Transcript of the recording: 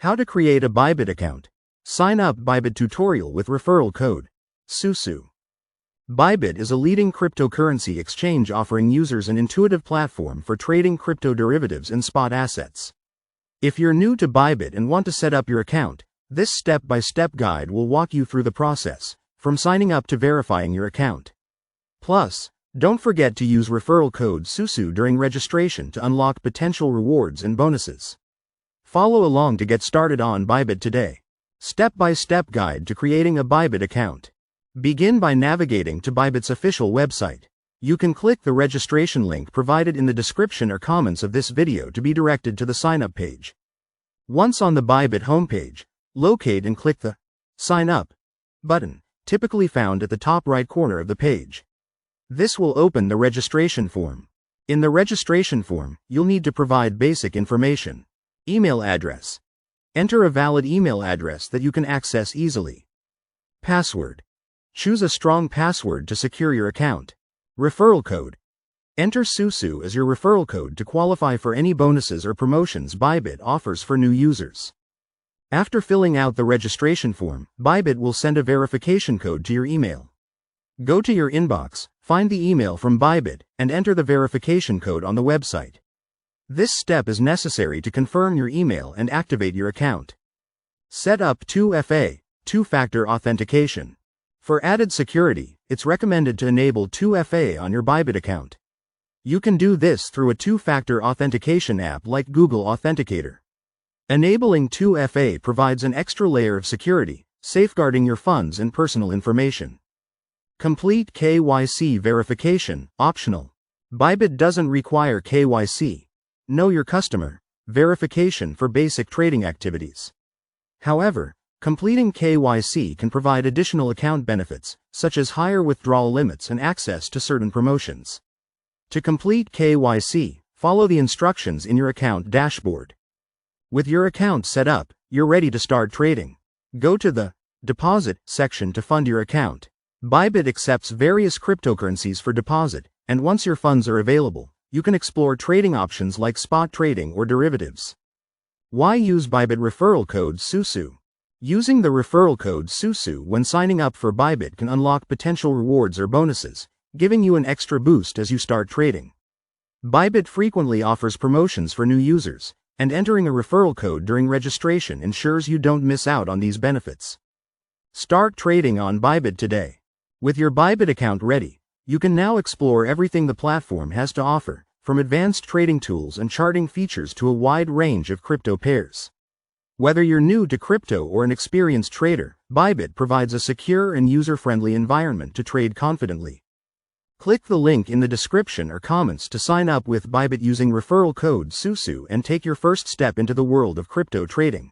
How to create a Bybit account. Sign up Bybit tutorial with referral code SUSU. Bybit is a leading cryptocurrency exchange offering users an intuitive platform for trading crypto derivatives and spot assets. If you're new to Bybit and want to set up your account, this step-by-step guide will walk you through the process, from signing up to verifying your account. Plus, don't forget to use referral code SUSU during registration to unlock potential rewards and bonuses. Follow along to get started on Bybit today. Step-by-step guide to creating a Bybit account. Begin by navigating to Bybit's official website. You can click the registration link provided in the description or comments of this video to be directed to the sign-up page. Once on the Bybit homepage, locate and click the Sign Up button, typically found at the top right corner of the page. This will open the registration form. In the registration form, you'll need to provide basic information. Email address. Enter a valid email address that you can access easily. Password. Choose a strong password to secure your account. Referral code. Enter SUSU as your referral code to qualify for any bonuses or promotions Bybit offers for new users. After filling out the registration form, Bybit will send a verification code to your email. Go to your inbox, find the email from Bybit, and enter the verification code on the website. This step is necessary to confirm your email and activate your account. Set up 2FA, two-factor authentication. For added security, it's recommended to enable 2FA on your Bybit account. You can do this through a two-factor authentication app like Google Authenticator. Enabling 2FA provides an extra layer of security, safeguarding your funds and personal information. Complete KYC verification, optional. Bybit doesn't require KYC, know your customer, verification for basic trading activities. However, completing KYC can provide additional account benefits, such as higher withdrawal limits and access to certain promotions. To complete KYC, follow the instructions in your account dashboard. With your account set up, you're ready to start trading. Go to the Deposit section to fund your account. Bybit accepts various cryptocurrencies for deposit, and once your funds are available, you can explore trading options like spot trading or derivatives. Why use Bybit referral code SUSU? Using the referral code SUSU when signing up for Bybit can unlock potential rewards or bonuses, giving you an extra boost as you start trading. Bybit frequently offers promotions for new users, and entering a referral code during registration ensures you don't miss out on these benefits. Start trading on Bybit today. With your Bybit account ready, you can now explore everything the platform has to offer, from advanced trading tools and charting features to a wide range of crypto pairs. Whether you're new to crypto or an experienced trader, Bybit provides a secure and user-friendly environment to trade confidently. Click the link in the description or comments to sign up with Bybit using referral code SUSU and take your first step into the world of crypto trading.